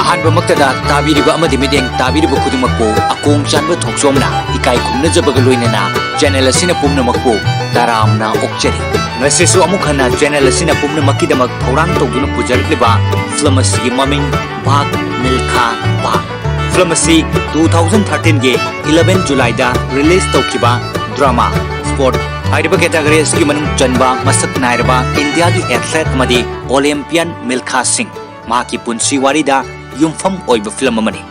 ꯑꯍꯥꯟꯕꯃꯛꯇꯗ ꯇꯥꯕꯤꯔꯤꯕ ꯑꯃꯗꯤ ꯃꯤꯠꯌꯦꯡ ꯇꯥꯕꯤꯔꯤꯕ ꯈꯨꯗꯤꯡꯃꯛꯄꯨ ꯑꯀꯣꯡ ꯆꯥꯟꯕ ꯊꯣꯛꯆꯣꯝꯅ ꯏꯀꯥꯏ ꯈꯨꯝꯅꯖꯕꯒ ꯂꯣꯏꯅꯅ ꯆꯦꯅꯦꯜ ꯑꯁꯤꯅ ꯄꯨꯝꯅꯃꯛꯄꯨ ꯇꯔꯥꯝꯅ ꯑꯣꯛꯆꯔꯤ ꯉꯁꯤꯁꯨ ꯑꯃꯨꯛ ꯍꯟꯅ ꯆꯦꯅꯦꯜ ꯑꯁꯤꯅ ꯄꯨꯝꯅꯃꯛꯀꯤꯗꯃꯛ ꯊꯧꯔꯥꯡ ꯇꯧꯗꯨꯅ ꯄꯨꯖꯔꯛꯂꯤꯕ ꯐꯤꯂꯝ ꯑꯁꯤꯒꯤ ꯃꯃꯤꯡ ꯚꯥꯒ ꯃꯤꯜꯈꯥ ꯚꯥꯒ ꯐꯤꯂꯝ ꯑꯁꯤ 2013ꯒꯤ 11 ꯖꯨꯂꯥꯏꯗ ꯔꯤꯂꯤꯖ ꯇꯧꯈꯤꯕ ड्रामा स्पोर्ट हाइरिबा कैटेगरी असगी मनुंग चनबा मसक नायरबा इंडिया की एथलेट अमदी ओलंपियन मिल्खा सिंह माकी पुंसी वारीदा युमफम ओइबा फिल्म अमनी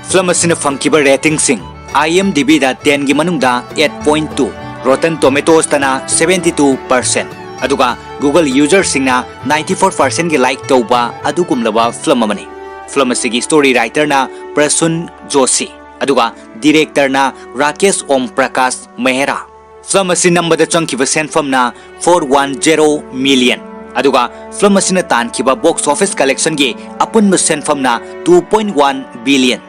फिल्म असिना फंकिबा रेटिंग सिंह IMDb दा 10 गी मनुंग दा 8.2 रोटन टोमेटोस तना 72% अदुगा गूगल यूजर सिंगना 94% गी लाइक तौबा अदुगुमलबा फिल्म अमनी फिल्म असिगी स्टोरी राइटर ना प्रसून जोशी अदुगा डायरेक्टर ना राकेश ओम प्रकाश मेहरा फिल्म असी नंबर चंखिबा सेनफम ना 410 मिलियन अदुगा फिल्म असिना तानखिबा बॉक्स ऑफिस कलेक्शन गे अपुनब सेनफम ना 2.1 बिलियन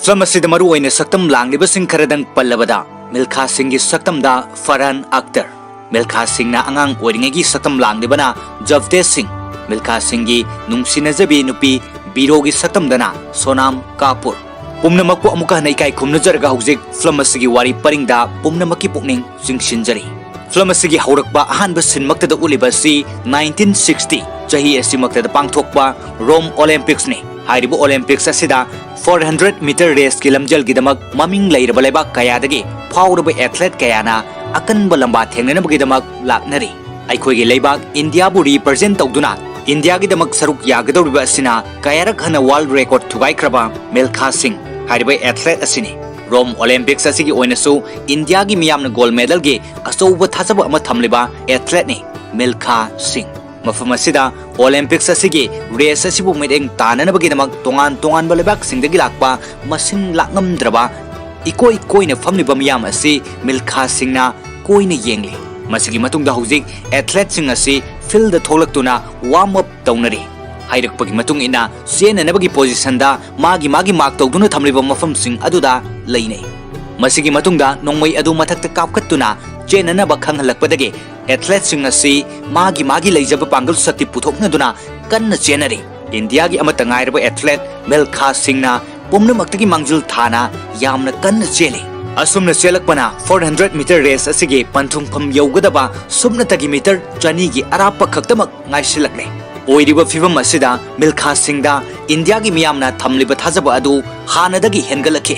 फिल्म असी दमरु ओइने सक्तम लांगलिबा सिंह खरदंग पल्लबदा मिल्खा सिंह गी सक्तम दा फरहान अख्तर मिल्खा सिंह ना अंगांग ओरिंगेगी सक्तम लांगलिबना जवतेज सिंह मिल्खा सिंह गी नुंगसिनजबी नुपी बीरोगी सक्तम दना सोनाम कापुर पुमनमक को अमुका नैकाय खुमनजरगा हौजिक फिल्म असिगी वारी परिंगदा पुमनमकी पुकनिंग जिंगसिनजरी फिल्म असिगी हौरकबा अहानबा सिनमक्तदा उलिबा सि 1960 चही असिमक्तदा पांगथोकबा रोम ओलंपिक्स ने हाइरिबा ओलंपिक्स असिदा 400 मीटर रेस की लमजल गिदमक ममिंग लैरबा लेबा कयादगी फाउरबा एथलेट कयाना अकनबा लंबा थेंगनबगिदमक लाकनरी अखोइगी लेबाक इंडिया बु रिप्रेजेंट तौदुना इंडिया गिदमक सरुक यागदौरिबा असिना कयारक हना वर्ल्ड रिकॉर्ड थुगाइख्रबा मिल्खा सिंह हाइरिबा एथलेट असिनी रोम ओलंपिक्स असिगी ओइनसु इंडिया गी मियामना गोल्ड मेडल गे अचौबा थाजबा अमा थमलिबा एथलेट ने मिल्खा सिंह मफम असिदा ओलंपिक्स असिगी रेस असिबु मेदेंग ताननबगिदमक तोंगान तोंगानबा लेबाक सिंगदगी लाकपा मसिन लाकंगमद्रबा इकोइ कोइना फमलिबा मियाम असि मिल्खा सिंहना कोइना येंगली मसिगी मतुंगदा हौजिक एथलेट सिंह असि फील्ड थोलक्तुना वार्म अप तौनरी हाइरकपगी मतुंग इना चेननबगी पोजिशनदा मागी मार्क तौदुना थमलिबा मफमसिंग अदुदा लैनै मसिगी मतुंगदा नोंमै अदु मथक्ता कापखत्तुना चेननबा खंगहलकपदगे एथलेट सिंग असि मागी लैजबा पांगल शक्ति पुथोकनदुना कन्न चेनरी इंडिया गी अमता ngairaba एथलेट मिल्खा सिंहना पुमनमक्तगी मांगजुल थाना यामना कन्न चेले असुमना चेलकपना 400 मीटर रेस असिगे पंथुंगफम यौगदबा सुमनतगी मीटर चनी गी अराप खक्तमक ngaisilakle ओइरिबा फिवम असिदा मिल्खा सिंहदा इंडिया गी मियामना थमलिबा थाजबा अदु हानदगी हेनगलखे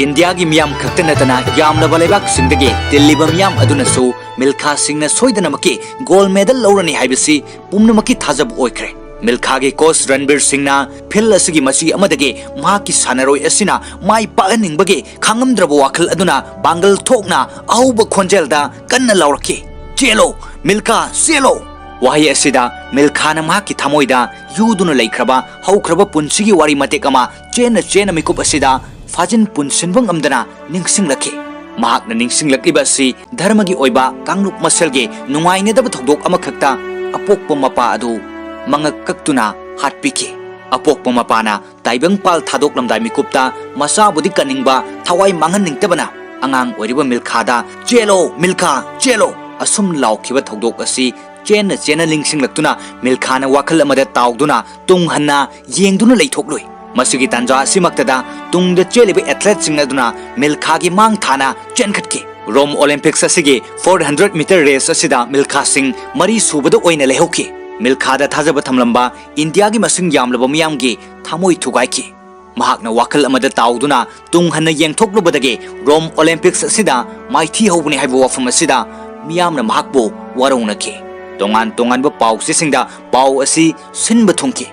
इंडिया गी मियाम खक्तनतना यामना बलेबाक सिंगदगे दिल्लीबा मियाम अदुनसु मिल्खा सिंहना सोइदनमके गोल्ड मेडल लौरनी हाइबसी पुमनमकी थाजब ओइख्रे मिल्खा गे कोच रणबीर सिंहना फिल असिगी मसी अमदगे माकी सानरोय असिना माई पागनिंगबगे खांगमद्रबो वाखल अदुना बांगल थोकना अहुब खोंजेलदा कन्न लौरखे चेलो मिल्खा सेलो वाही असिदा मिल्खाना माकी थमोइदा युदुना लैख्रबा हौख्रबा पुंसिगी वारी mateकमा चेन मिकुप असिदा फाजिन पुनसिनबंग अमदना निंगसिंगलखे महाकना निंगसिंगलकिबा असि धर्मगी ओइबा कांगलुक मसलगे नुंगाइनेदब थौदोक अमखक्ता अपोकप मपा अदु मंगक कक्तुना हाटपिखे अपोकप मपाना ताइबंगपाल थादोकलमदाइ मिकुपता मसाबुदि कनिंगबा थवाइ मांगननिंगतबना अंगांग ओइरिबा मिल्खादा चेलो मिल्खा चेलो असुम लाउखिबा थौदोक असि चेन लिंगसिंगलक्तुना मिल्खाना वाखल अमदा ताउदुना तुंगहन्ना येंगदुना लैथोकलोइ मसिगी तांजा असिमक्तदा तुंगदा चेलिबा एथलेट सिंगदुना मिल्खागी मांग थाना चेनखटके रोम ओलंपिक्स असिगे 400 मीटर रेस असिदा मिल्खा सिंह मरी सुबदा ओइना लेहोके मिल्खादा थाजबा थमलंबा इंडिया की मसिंग यामलबा मियामगी थामोइ थुगाइखि महाकना वाखल अमदा ताउदुना तुंगहन्ना येंगथोकलुबदगे रोम ओलंपिक्स असिदा माइथि हौबनि हाइबा वाफम असिदा मियामना महाकबो वरौनखे तोंगान तोंगानबा पाउसिसिंगदा पाउ असि सिनबा थुंखि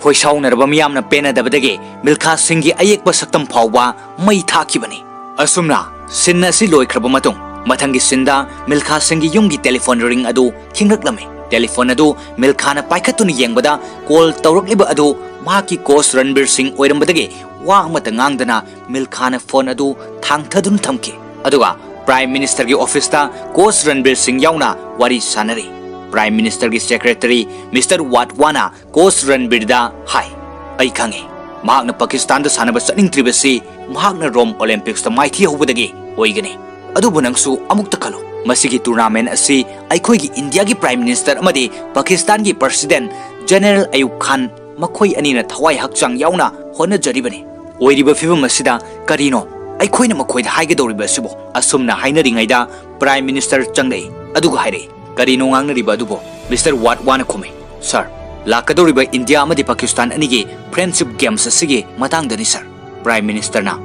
खोइसाउनरबा मियामना पेनदबदगे मिल्खा सिंहगी अयेकबा सक्तम फाउबा मई थाखिबनि असुमना सिन असि लोइख्रबा मतुंग मथंगी सिंदा मिल्खा सिंहगी युमगी टेलीफोन रिंग अदु खिंगरक्लमे टेलीफोन अदु मिल्खाना पाइखत्तुना येंगबदा कॉल तौरक्लिबा अदु माकी कोच रणबीर सिंह ओइरमबदगे वा अमता ngang मिल्खाना फोन अदु थांगथदुन थमके अदुगा प्राइम मिनिस्टर की ऑफिस ता कोच रणबीर सिंह याउना वारी सानरी प्राइम मिनिस्टर की सेक्रेटरी मिस्टर वाटवाना कोच रणबीर दा हाय आई खंगे महाकना पाकिस्तान दा सानबा चनिंगत्रिबसी महाकना रोम ओलंपिक्स ता माइथि होबदगे ओइगने अदुबु नंगसु अमुक्ता खलो मसिगी टूर्नामेंट असि अखोइगी इंडिया की प्राइम मिनिस्टर अमदे पाकिस्तान की प्रेसिडेंट जनरल अयूब खान मखोई अनीना थवाई हक्चांग याउना ꯍꯣꯠꯅꯖꯔꯤꯕꯅꯤ ꯑꯣꯏꯔꯤꯕ ꯐꯤꯚꯝ ꯑꯁꯤꯗ ꯀꯔꯤꯅꯣ ꯑꯩꯈꯣꯏꯅ ꯃꯈꯣꯏꯗ ꯍꯥꯏꯒꯗꯧꯔꯤꯕ ꯑꯁꯤꯕꯨ ꯑꯁꯨꯝꯅ ꯍꯥꯏꯅꯔꯤꯉꯩꯗ ꯄ꯭ꯔꯥꯏꯝ ꯃꯤꯅꯤꯁꯇꯔ ꯆꯪꯂꯛꯏ ꯑꯗꯨꯒ ꯍꯥꯏꯔꯛꯏ ꯀꯔꯤꯅꯣ ꯉꯥꯡꯅꯔꯤꯕ ꯑꯗꯨꯕꯨ ꯃꯤꯁꯇꯔ ꯋꯥꯠꯋꯥꯅ ꯈꯨꯝꯃꯤ ꯁꯔ ꯂꯥꯛꯀꯗꯧꯔꯤꯕ ꯏꯟꯗꯤꯌꯥ ꯑꯃꯗꯤ ꯄꯥꯀꯤꯁꯇꯥꯟ ꯑꯅꯤꯒꯤ ꯐ꯭ꯔꯦꯟꯗꯁꯤꯞ ꯒꯦꯝꯁ ꯑꯁꯤꯒꯤ ꯃꯇꯥꯡꯗꯅꯤ ꯁꯔ ꯄ꯭ꯔꯥꯏꯝ ꯃꯤꯅꯤꯁꯇꯔꯅ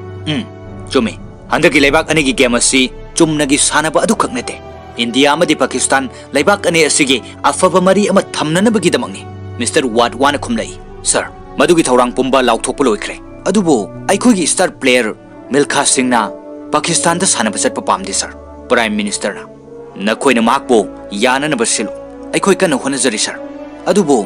ꯆꯨꯝꯃꯤ ꯍꯟꯗꯛꯀꯤ ꯂꯩꯕꯥꯛ ꯑꯅꯤꯒꯤ ꯒꯦꯝ ꯑꯁꯤ ꯆꯨꯝꯅꯒꯤ ꯁꯥꯟꯅꯕ ꯑꯗꯨꯈꯛ ꯅꯠꯇꯦ ꯏꯟꯗꯤꯌꯥ ꯑꯃꯗꯤ ꯄꯥꯀꯤꯁꯇꯥꯟ ꯂꯩꯕꯥꯛ ꯑꯅꯤ ꯑꯁꯤꯒꯤ ꯑꯐꯕ ꯃꯔꯤ ꯑꯃ ꯊꯝꯅꯅꯕꯒꯤꯗꯃꯛꯅꯤ ꯃꯤꯁꯇꯔ ꯋꯥꯠꯋꯥꯅ ꯈꯨꯝꯂꯛꯏ ꯁꯔ ꯃꯗꯨꯒꯤ ꯊꯧꯔꯥꯡ ꯄꯨꯝꯕ ꯂꯥꯎꯊꯣꯛꯄ ꯂꯣꯏꯈ꯭ꯔꯦ ꯑꯗꯨꯕꯨ ꯑꯩꯈꯣꯏꯒꯤ ꯁ꯭ꯇꯥꯔ ꯄ꯭ꯂꯦꯌꯔ ꯃꯤꯜꯈꯥ ꯁꯤꯡꯅ ꯄꯥꯀꯤꯁꯇꯥꯟꯗ ꯁꯥꯟꯅꯕ ꯆꯠꯄ ꯄꯥꯝꯗꯦ ꯁꯔ ꯄ꯭ꯔꯥꯏꯝ ꯃꯤꯅꯤꯁꯇꯔꯅ ꯅꯈꯣꯏꯅ ꯃꯍꯥꯛꯄꯨ ꯌꯥꯅꯅꯕ ꯁꯤꯜꯂꯨ ꯑꯩꯈꯣꯏ ꯀꯟꯅ ꯍꯣꯠꯅꯖꯔꯤ ꯁꯔ ꯑꯗꯨꯕꯨ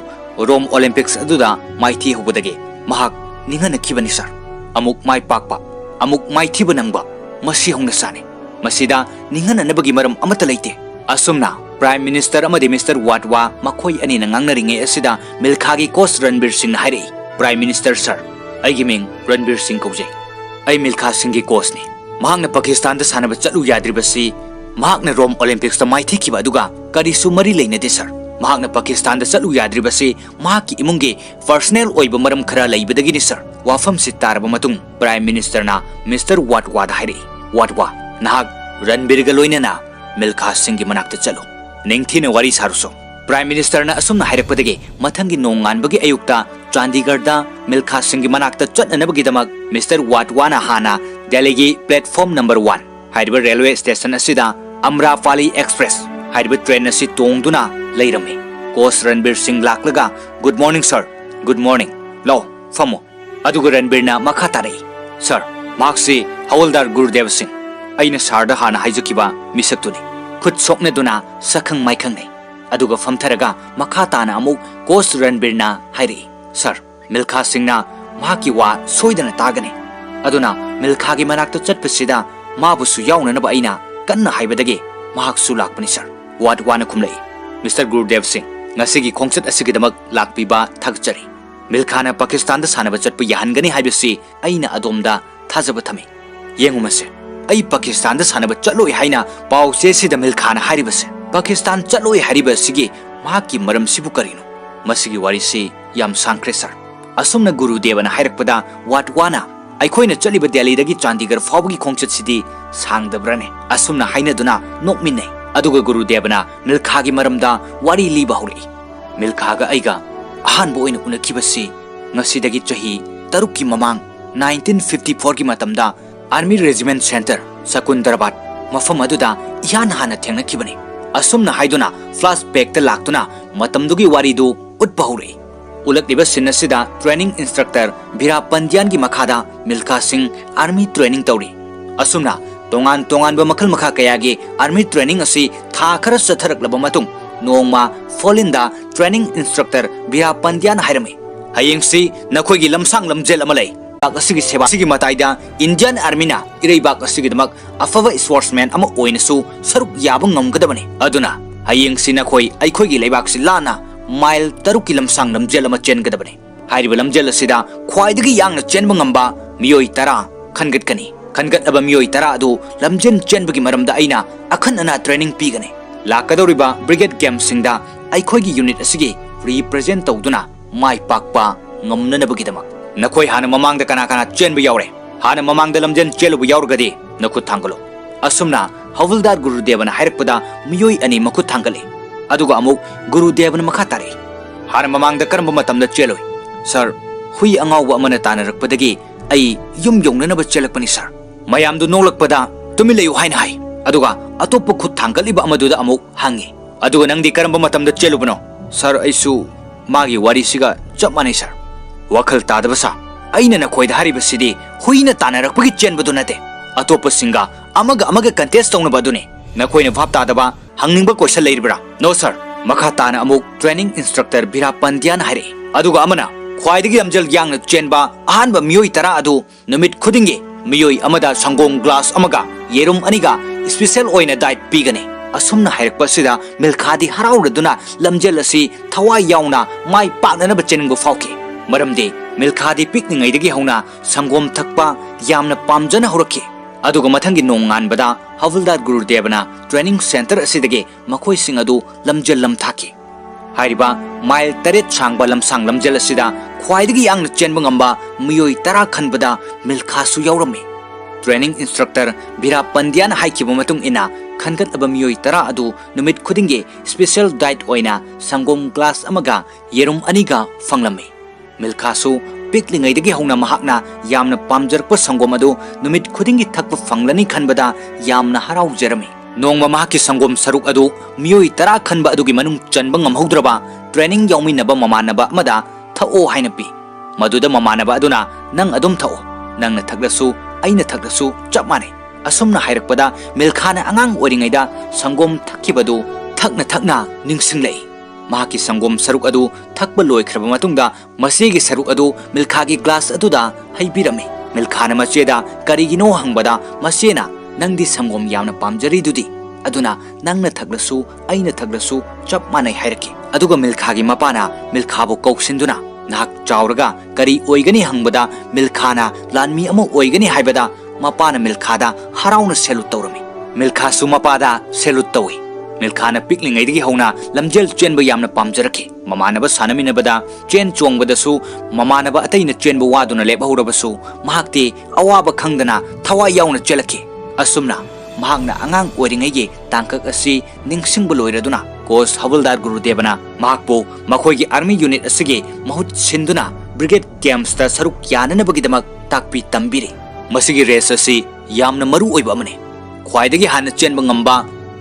ꯔꯣꯝ ꯑꯣꯂꯦꯝꯄꯤꯛꯁ ꯑꯗꯨꯗ ꯃꯥꯏꯊꯤꯍꯧꯕꯗꯒꯤ ꯃꯍꯥꯛ ꯅꯤꯡꯍꯟꯅꯈꯤꯕꯅꯤ ꯁꯔ ꯑꯃꯨꯛ ꯃꯥꯏ ꯄꯥꯛꯄ ꯑꯃꯨꯛ ꯃꯥꯏꯊꯤꯕ ꯅꯪꯕ ꯃꯁꯤ ꯍꯧꯅꯁꯥꯅꯤ ꯃꯁꯤꯗ ꯅꯤꯡꯍꯟꯅꯅꯕꯒꯤ ꯃꯔꯝ ꯑꯃꯠꯇ ꯂꯩꯇꯦ ꯑꯁꯨꯝꯅ ꯄ꯭ꯔꯥꯏꯝ ꯃꯤꯅꯤꯁꯇꯔ ꯑꯃꯗꯤ ꯃꯤꯁꯇꯔ ꯋꯥꯠꯋꯥ ꯃꯈꯣꯏ ꯑꯅꯤꯅ ꯉꯥꯡꯅꯔꯤꯉꯩ ꯑꯁꯤꯗ ꯃꯤꯜꯈꯥꯒꯤ ꯀꯣꯆ ꯔꯟꯕꯤꯔ ꯁꯤꯡꯅ ꯍꯥꯏꯔꯛꯏ ꯄ꯭ꯔꯥꯏꯝ ꯃꯤꯅꯤꯁꯇꯔ ꯁꯔ ꯑꯩꯒꯤ ꯃꯤꯡ ꯔꯟꯕꯤꯔ ꯁꯤꯡ ꯀꯧꯖꯩ ꯑꯩ ꯃꯤꯜꯈꯥ ꯁꯤꯡꯒꯤ ꯀꯣꯆꯅꯤ ꯃꯍꯥꯛꯅ ꯄꯥꯀꯤꯁꯇꯥꯟꯗ ꯁꯥꯟꯅꯕ ꯆꯠꯂꯨ ꯌꯥꯗ꯭ꯔꯤꯕꯁꯤ ꯃꯍꯥꯛꯅ ꯔꯣꯝ ꯑꯣꯂꯦꯝꯄꯤꯛꯁꯇ ꯃꯥꯏꯊꯤꯈꯤꯕ ꯑꯗꯨꯒ ꯀꯔꯤꯁꯨ ꯃꯔꯤ ꯂꯩꯅꯗꯦ ꯁꯔ ꯃꯍꯥꯛꯅ ꯄꯥꯀꯤꯁꯇꯥꯟꯗ ꯆꯠꯂꯨ ꯌꯥꯗ꯭ꯔꯤꯕꯁꯤ ꯃꯍꯥꯛꯀꯤ ꯏꯃꯨꯡꯒꯤ ꯄꯔꯁꯅꯦꯜ ꯑꯣꯏꯕ ꯃꯔꯝ ꯈꯔ ꯂꯩꯕꯗꯒꯤꯅꯤ ꯁꯔ ꯋꯥꯐꯝꯁꯤ ꯇꯥꯔꯕ ꯃꯇꯨꯡ ꯄ꯭ꯔꯥꯏꯝ ꯃꯤꯅꯤꯁꯇꯔꯅ ꯃꯤꯁꯇꯔ ꯋꯥꯠꯋꯥꯗ ꯍꯥꯏꯔꯛꯏ ꯋꯥꯠꯋꯥ ꯅꯍꯥꯛ ꯔꯟꯕꯤꯔꯒ ꯂꯣꯏꯅꯅ ꯃꯤꯜꯈꯥ ꯁꯤꯡꯒꯤ ꯃꯅꯥꯛꯇ ꯆꯠꯂꯨ ꯅꯤꯡꯊꯤꯅ ꯋꯥꯔꯤ ꯁꯥꯔꯨꯁꯨ ꯄ꯭ꯔꯥꯏꯝ ꯃꯤꯅꯤꯁꯇꯔꯅ ꯑꯁꯨꯝꯅ ꯍꯥꯏꯔꯛꯄꯗꯒꯤ ꯃꯊꯪꯒꯤ ꯅꯣꯡꯉꯥꯟꯕꯒꯤ ꯑꯌꯨꯛꯇ ꯆꯥꯟꯗꯤꯒꯔꯗ ꯃꯤꯜꯈꯥ ꯁꯤꯡꯒꯤ ꯃꯅꯥꯛꯇ ꯆꯠꯅꯅꯕꯒꯤꯗꯃꯛ ꯃꯤꯁꯇꯔ ꯋꯥꯠꯋꯥꯅ ꯍꯥꯟꯅ ꯗꯦꯜꯂꯤꯒꯤ ꯄ꯭ꯂꯦꯠꯐꯣर्म नंबर 1 ꯍꯥꯏꯔꯤꯕ ꯔꯦꯜꯋꯦ ꯁ꯭ꯇꯦꯁꯟ ꯑꯁꯤꯗ ꯑꯝꯔꯥꯄꯥꯂꯤ ꯑꯦꯛꯁꯄ꯭ꯔꯦꯁ ꯍꯥꯏꯔꯤꯕ ꯇ꯭ꯔꯦꯟ ꯑꯁꯤ ꯇꯣꯡꯗꯨꯅ ꯂꯩꯔꯝꯃꯤ ꯀꯣꯆ ꯔꯟꯕꯤꯔ ꯁꯤꯡ ꯂꯥꯛꯂꯒ good morning sir good morning ꯂꯥꯎ ꯐꯝꯃꯨ ꯑꯗꯨꯒ ꯔꯟꯕꯤꯔꯅ ꯃꯈꯥ ꯇꯥꯔꯛꯏ ꯁꯔ ꯃꯍꯥꯛꯁꯤ ꯍꯋꯜꯗꯥꯔ ꯒꯨꯔꯨꯗꯦꯕ ꯁꯤꯡ ꯑꯩꯅ ꯁꯥꯔꯗ ꯍꯥꯟꯅ ꯍꯥꯏꯖꯈꯤꯕ ꯃꯤꯁꯛꯇꯨꯅꯤ ꯈꯨꯠ ꯁꯣꯛꯅꯗꯨꯅ ꯁꯛꯈꯪ ꯃꯥꯏꯈꯪꯅꯩ ꯑꯗꯨꯒ ꯐꯝꯊꯔꯒ ꯃꯈꯥ ꯇꯥꯅ ꯑꯃꯨꯛ ꯀꯣꯆ ꯔꯟꯕꯤꯔꯅ ꯍꯥꯏꯔꯛꯏ ꯁꯔ ꯃꯤꯜꯈꯥ ꯁꯤꯡꯅ ꯃꯍꯥꯛꯀꯤ ꯋꯥ ꯁꯣꯏꯗꯅ ꯇꯥꯒꯅꯤ ꯑꯗꯨꯅ ꯃꯤꯜꯈꯥꯒꯤ ꯃꯅꯥꯛꯇ ꯆꯠꯄꯁꯤꯗ ꯃꯥꯕꯨꯁꯨ ꯌꯥꯎꯅꯅꯕ ꯑꯩꯅ ꯀꯟꯅ ꯍꯥꯏꯕꯗꯒꯤ ꯃꯍꯥꯛꯁꯨ ꯂꯥꯛꯄꯅꯤ ꯁꯔ ꯋꯥꯠꯋꯥꯅ ꯈꯨꯝꯂꯛꯏ ꯃꯤꯁꯇꯔ ꯒꯨꯔꯨꯗꯦꯕ ꯁꯤꯡ ꯉꯁꯤꯒꯤ ꯈꯣꯡꯆꯠ ꯑꯁꯤꯒꯤꯗꯃꯛ ꯂꯥꯛꯄꯤꯕ ꯊꯥꯒꯠꯆꯔꯤ ꯃꯤꯜꯈꯥꯅ ꯄꯥꯀꯤꯁꯇꯥꯟꯗ ꯁꯥꯟꯅꯕ ꯆꯠꯄ ꯌꯥꯍꯟꯒꯅꯤ ꯍꯥꯏꯕꯁꯤ ꯑꯩꯅ ꯑꯗꯣꯝꯗ ꯊꯥꯖꯕ ꯊꯝꯃꯤ ꯌꯦꯡꯉꯨ ꯃꯁꯦ ꯑꯩ ꯄꯥꯀꯤꯁꯇꯥꯟꯗ ꯁꯥꯟꯅꯕ ꯆꯠꯂꯣꯏ ꯍꯥꯏꯅ ꯄꯥꯎ ꯆꯦꯁꯤꯗ ꯃꯤꯜꯈꯥꯅ ꯍꯥꯏꯔꯤꯕꯁꯦ ꯄꯥꯀꯤꯁꯇꯥꯟ ꯆꯠꯂꯣꯏ ꯍꯥꯏꯔꯤꯕ ꯑꯁꯤꯒꯤ ꯃꯍꯥꯛꯀꯤ ꯃꯔꯝꯁꯤꯕꯨ ꯀꯔꯤꯅꯣ ꯃꯁꯤꯒꯤ ꯋꯥꯔꯤꯁꯤ ꯌꯥꯝ ꯁꯥꯡꯈ꯭ꯔꯦ ꯁꯔ ꯑꯁꯨꯝꯅ ꯒꯨꯔꯨꯗꯦꯕꯅ ꯍꯥꯏꯔꯛꯄꯗ ꯋꯥꯠꯋꯥꯅ ꯑꯩꯈꯣꯏꯅ ꯆꯠꯂꯤꯕ ꯗꯦꯜꯂꯤꯗꯒꯤ ꯆꯥꯟꯗꯤꯒꯔ ꯐꯥꯎꯕꯒꯤ ꯈꯣꯡꯆꯠꯁꯤꯗꯤ ꯁꯥꯡꯗꯕ꯭ꯔꯅꯦ ꯑꯁꯨꯝꯅ ꯍꯥꯏꯅꯗꯨꯅ ꯅꯣꯛꯃꯤꯟꯅꯩ ꯑꯗꯨꯒ ꯒꯨꯔꯨꯗꯦꯕꯅ ꯃꯤꯜꯈꯥꯒꯤ ꯃꯔꯝꯗ ꯋꯥꯔꯤ ꯂꯤꯕ ꯍꯧꯔꯛꯏ ꯃꯤꯜꯈꯥꯒ ꯑꯩꯒ ꯑꯍꯥꯟꯕ ꯑꯣꯏꯅ ꯎꯅꯈꯤꯕꯁꯤ ꯉꯁꯤꯗꯒꯤ ꯆꯍꯤ 6ꯀꯤ ꯃꯃꯥꯡ 1954ꯒꯤ ꯃꯇꯝꯗ आर्मी रेजिमेंट सेंटर सकुंदराबाद मफम अदुदा इहान हाना थेंगनखिबनी असुमना हाइदुना फ्लैशबैक ता लाक्तुना मतमदुगी वारीदु उट्पा हौरे उलक्लिबा सिन असिदा ट्रेनिंग इंस्ट्रक्टर भिरा पंद्यान की मखादा मिल्खा सिंह आर्मी ट्रेनिंग तौरी असुमना तोंगान तोंगान बा मखल मखा कयागी आर्मी ट्रेनिंग असी था खर सथरकलब मतुंग नोंगमा फोलिंदा ट्रेनिंग इंस्ट्रक्टर भिरा पंद्यान हाइरमे हयेंगसी नखोगी लमसांग लमजेल अमलै सेवा मताइदा इंडियन आर्मीना इरेबाक अफब स्पोर्ट्समैन सरुक याब ngमगदबने अदुना हयेंगसि नखोई अखोई लेबाकसि लाना माइल 6 की लमसांग लमजेल अमा चेनगदबने हाइरिबा लमजेल असिदा ख्वाइदगी यांगना चेनबा ngamba मियोई 10 खनगतकनी खनगतब मियोई 10 अदु लमजेन चेनबगी मरमदा अइना अखन अना ट्रेनिंग पीगने लाकदौरिबा ब्रिगेड गेम सिंगदा अखोई यूनिट असिगी रिप्रेजेंट तौदुना माइ पाकपा ngमननबगीदमक नखोई हाना ममांग कना कना चेन यावरे हाना ममांग लमजन चेलुब यावरगदी नखुत थांगलो असुमना हवलदार गुरुदेवन हाइरकपदा मियोई अनि मखुत थांगले अदुगा अमुक गुरुदेवन मखा तारे हाना ममांग करम मतमदा चेलोय सर हुई अंगाव अमना तानरकपदगी आई युम योंगननब चेलकपनी सर मयामदु नोलकपदा तुमि लेयु हाइन हाय अदुगा अतोप खुत थांगलिबा अमदुदा अमुक हांगे अदुगा नंगदी करम मतमदा चेलुबनो सर आइसु मागी वारीसिगा चप माने सर वखल तादबसा अइना नखोइदा हारिबसिदी हुइना तानरकपगी चेनबदु नते अतोप सिंगा अमग कंटेस्ट तौनबा दुने नखोइना भाप तादबा हंगनिंगबा क्वेश्चन लेरिबरा नो सर मखा ताना अमुक ट्रेनिंग इंस्ट्रक्टर भिरा पंद्यान हाइरे अदुगा अमना ख्वाइदगी लमजल यांगना चेनबा अहानबा मियोई 10 अदु नुमित खुदिंगे मियोई अमदा संगोम ग्लास अमगा येरुम अनिगा स्पेशल ओइना डाइट पीगने असुमना हाइरकपसिदा मिल्खादी हराउरदुना लमजल असि थवाई याउना माइ पाकननबा चेनिंगबा फाउके मरमदे मिल्खादी पिकनिंगैदगी हौना संगोम थकपा यामना पामजना होरखे अदुगा मथंगी नोंगानबदा हवलदार गुरुदेवना ट्रेनिंग सेंटर असिदगे मखोई सिंग अदु लमजल लम थाके हाइरिबा माइल तरेट सांगबा लमसांग लमजेल असिदा ख्वाइदगी यांगना चेनबा ngamba मियोई तरा खनबदा मिल्खासु यावरमे ट्रेनिंग इंस्ट्रक्टर बिरा पंडियान हाइकिबा मतुंग इना खनगत मियोई तरा अदु नुमित खुदिंगे स्पेशल डाइट ओइना संगोम ग्लास अमगा येरुम अनिगा फंगलमे मिल्खासु पिकलिंगैदगी हौना महाकना यामना पामजरप संगोम अदु नुमित खुदिंगी थकप फंगलनी खनबदा यामना हराउजरमे नोंगमा महाकी संगोम सरुक अदु मियोई तरा खनबा अदुगी मनुंग चनबा ngamhौद्रबा ट्रेनिंग याउमिनबा ममानबा अमदा थओ हाइनपि मदुदा ममानबा अदुना नंग अदुम थओ नंगना थगलसु अइना थगलसु चप माने असुमना हाइरकपदा मिल्खाना अंगांग ओरिङैदा संगोम थक्खिबदु थकना थकना निंगसिंगलै महाकी संगोम सरुक अदु थकबा लोइख्रबा मतुंगदा मसेगी सरुक अदु मिल्खागी ग्लास अदुदा हाइबिरमे मिल्खाना मचेदा करिगिनो हंगबदा मसेना नंगदी संगोम यामना पामजरीदुदी अदुना नंगना थगलसु अइना थगलसु चप मानै हाइरके अदुगा मिल्खागी मपाना मिल्खाबु कौसिंदुना नाक चावरगा करी ओइगनी हंगबदा मिल्खाना लानमी अमु ओइगनी हाइबदा मपाना मिल्खादा हराउना सेलुट तौरमे मिल्खासु मपादा सेलुट तौई मिल्खाना पिकलिंगैदगी हौना लमजेल चेनबा यामना पामजरके ममानबा सानमिनबदा चेन चोंगबदसु ममानबा अतैना चेनबा वादुना लेबहौरबसु महाक्ति अवाबा खंगदना थवा याउना चेलके असुमना महाकना अंगांग ओरिङैगे तांकक असि निंगसिंगबा लोइरदुना कोच हवलदार गुरुदेवना महाकपो मखोइगी आर्मी यूनिट असिगे महुत सिंदुना ब्रिगेड कैंप्सता सरुक याननबगिदमक ताकपि तंबिरे मसिगी रेस असि यामना मरु ओइबा अमने ख्वाइदगी हाना चेनबा ngamba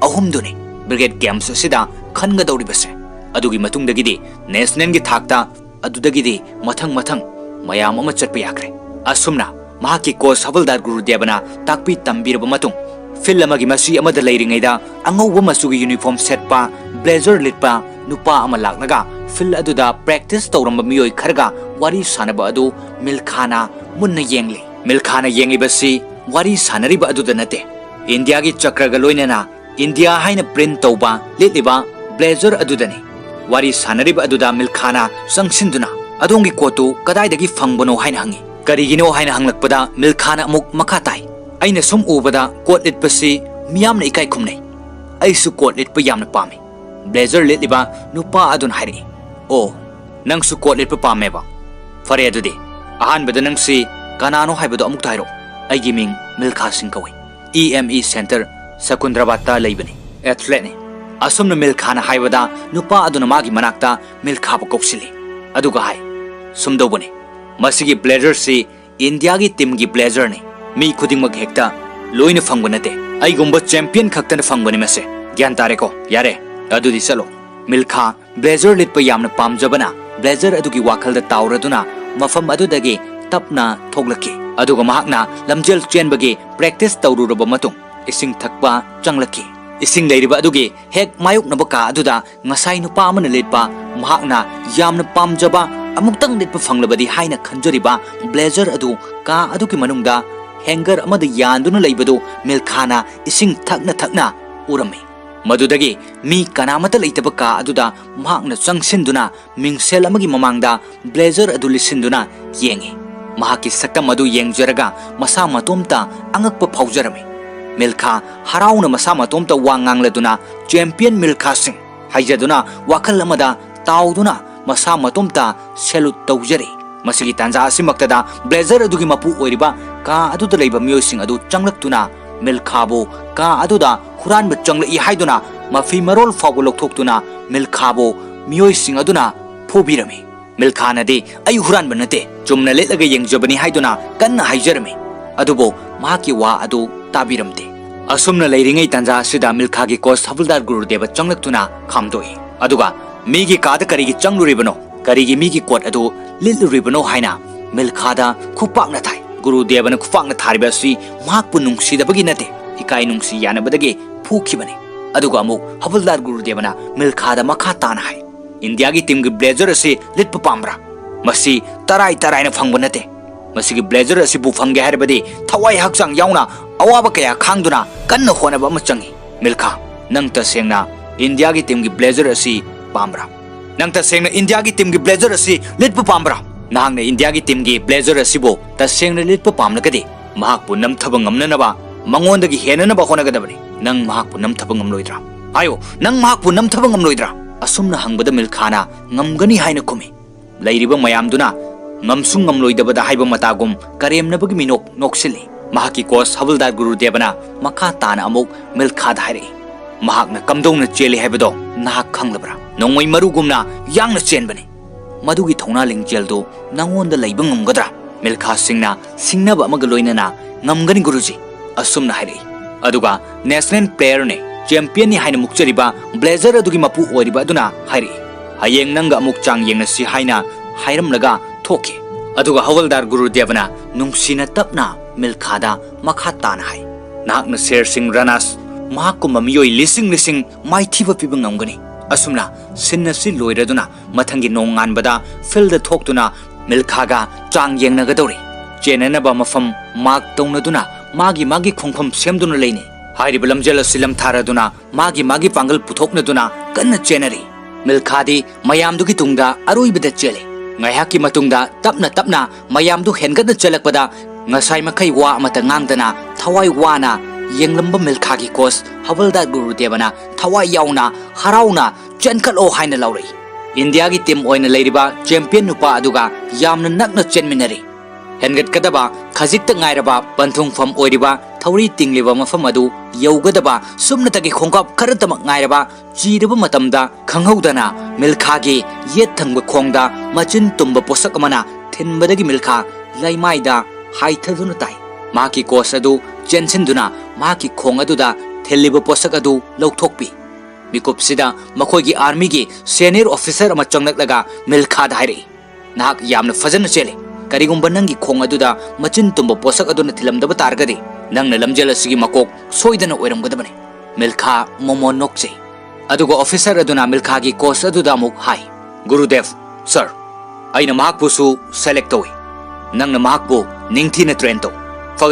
अहुमदुने ब्रिगेड कैंप्स असिदा खनगदौरिबसे अदुगी मतुंगदगिदि नेशनल गी थाकता अदुदगिदि मथंग मथंग मयाम अमा चटपा याख्रे असुमना महाकी कोच हवलदार गुरुदेवना ताकपि तंबिरबा मतुंग फिल्म अमगी मसी अमदा लैरिङैदा अंगौबा मसुगी यूनिफॉर्म सेटपा ब्लेजर लिटपा नुपा अमा लाक्नगा फिल्म अदुदा प्रैक्टिस तौरंबा मियोई खरगा वारी सानबा अदु मिल्खाना मुन्ना येंगले मिल्खाना येंगिबसी वारी सानरिबा अदुदा नते इंडिया की चक्रगा लोइनना इंडिया हाइना प्रिंट तौबा लिटलिबा ब्लेजर अदुदने वारी सानरिबा अदुदा मिल्खाना संगसिंदुना अदोंगी कोटु कदाइदगी फंगबनो हाइना हंगी करिगिनो हाइना हंगलकपदा मिल्खाना अमुक मखा ताई अइना सुम उबदा कोट लिटपसी मियामना इकाई खुमनै अइसु कोट लिटपा यामना पामे ब्लेजर लिटलिबा नुपा अदुन हाइरे ओ नंगसु कोट लिटपा पामेबा फरे अदुदि अहानबदा नंगसि कनानो हाइबदो अमुक ताइरो अइगी मिंग मिल्खा सिंह कवै EME सेंटर सकुंद्राबादता लैबने एथलेटने असुमना मिल्खाना हाइबदा नुपा अदुना मागी मनाक्ता मिल्खाबु कौसिले अदुगा हाइ सुमदौबने मसिगी ब्लेजर सि इंडिया की टीम की ब्लेजर ने मी खुदिंगमक हेक्ता लोइना फंगबा नते अइगुंबा चैंपियन खक्तना फंगबने मसे ज्ञान तारेको यारे अदुदि चलो मिल्खा ब्लेजर लिटपा यामना पामजबना ब्लेजर अदुगी वाखलदा ताउरदुना मफम अदुदगी तपना थोगलके अदुगा महाकना लमजेल चेनबगे प्रैक्टिस तौरुरबा मतुंग इसिंग थकपा चंगलके इसिंग लैरिबा अदुगी हेक मायुकनबा का अदुदा ngasai नुपा अमना लिटपा महाकना यामना पामजबा अमुक्तंग लिटपा फंगलबदी हाइना खंजरिबा ब्लेजर अदु का अदुगी मनुंगदा हैंगर अमदा यानदुना लैबदो मिल्खाना इसिंग थकना थकना उरमे मदुदगी मी कनामता लैतबा का अदुदा महाकना चंगसिंदुना मिंगसेल अमगी ममांगदा ब्लेजर अदु लिसिंदुना येंगे महाकी सक्तम अदु येंगजरगा मसा मतोमता अंगकपा फाउजरमे मिल्खा हराउना मसा मतोमता वांगांगलदुना चैंपियन मिल्खा सिंह हाइजदुना वाखल अमदा ताउदुना मसा मतोमता सेलुट तौजरे मसिगी तांजा असिमक्तदा ब्लेजर अदुगी मपु ओइरिबा का अदुदा लैबा मियोइसिंग अदु चंगलक्तुना मिल्खाबो का अदुदा हुरानबा चंगलई हाइदुना मफी मरोल फावबो लौथोक्तुना मिल्खाबो मियोइसिंग अदुना फोबिरमे मिल्खानादि अइ हुरानबा नते चुमना लेटलगा येंगजबनी हाइदुना कन्ना हाइजरमे अदुबो माकी वा अदु ताबिरमते असुमना लैरिङै तांजा असिदा मिल्खागी कोच हवलदार गुरुदेव चंगलक्तुना खामदोई अदुगा मीगी कादा करिगी चंगलुरिबनो करिगी मीगी कोट अदु लिलुरिबनो हाइना मिल्खादा खुपाकना थाई गुरुदेवना खुपाकना थारिबासी महाकपु नुंगसिदबगी नते इकाई नुंगसि यानबदगे फुखिबने अदुगा अमुक हवलदार गुरुदेवना मिल्खादा मखा ताना हाई इंडिया की टीम की ब्लेजर असी लिटपा पामब्रा मसी तराई तराइना फंगबा नते मसिगी ब्लेजर असी बु फंगे हारबदि थवाई हक्चांग याउना अवाबा कया खांगदुना कन्ना होनबा अमा चंगी मिल्खा नंग तसेंगना इंडिया की टीम की ब्लेजर असी पामब्रा नंग तसेंगना इंडिया की टीम की ब्लेजर असी लिटपा पामब्रा नांगना इंडिया की टीम की ब्लेजर असीबो तसेंगना लिटपा पामलगदि महाकपु नमथबा ngamnanaba mangonदगी हेननबा होनगदबनि नंग महाकपु नमथबा ngamloidra आयो नंग महाकपु नमथबा ngamloidra asumna hangbada milkhana ngamgani haina khumi lairiba mayamduna ngamsung ngamloidabada haiba matagum karemnabagi minok noksili mahaki kos havildar gurudevana makha tana amuk milkha dhairi mahakna kamdongna cheli haibado nahak khanglabra nongoi marugumna yangna chenbani madugi thona lingjeldo nangonda leiba ngamgadra milkha singnaba amaga loinana ngamgani guruji asumna hairi aduga national player ne champion ni haina mukchariba blazer adugi mapu oriba aduna hairi hayeng nanga amuk chang yengna si haina hairamlaga thoke aduga havildar gurudevana nungsina tapna milkhada makha tana hai nahakna sher sing ranas mahakuma miyoi lising maithiba piba ngamgani asumna sinna si loiraduna mathangi nonganbada field thoktuna milkhaga chang yengnagadori chenanaba mafam mak tongnaduna magi khongpham semduna leini hairiba lamjel asilam tharaduna magi pangal puthoknaduna kanna chenari milkhadi mayamdugi tungda aroibada chele ngaihaki matungda tapna mayamdu hengadna chelakpada ngasai makai wa amata ngangdana thawai wana yenglamba milkhagi kos havildar gurudevana thawai yauna harauna chenkalo haina lauri india gi team oina leiriba champion nupa aduga yamna nakna chenminari hengat kadaba khajikta ngairaba panthungfam oiriba thawri tingliba mafam adu yaugadaba sumnatagi khongkap kharatama ngairaba chiraba matamda khanghaudana milkhagi yet thangba khongda machin tumba posak amana thinbadagi milkha laimaida haithaduna tai maki kos adu chensinduna maki khong aduda theliba posak adu lauthokpi mikupsida makhoigi army gi senior officer ama changnaklaga milkha dhairi nahak yamna fajana chele karigumba nangi khong aduda machin tumba posak aduna thilamdaba targadi nangna lamjel asigi makok soidana oiramgadabane milkha momo nokche aduga officer aduna milkha gi kos aduda muk hai gurudev sir aina mahakpusu select toy nangna mahakpu ningthina train to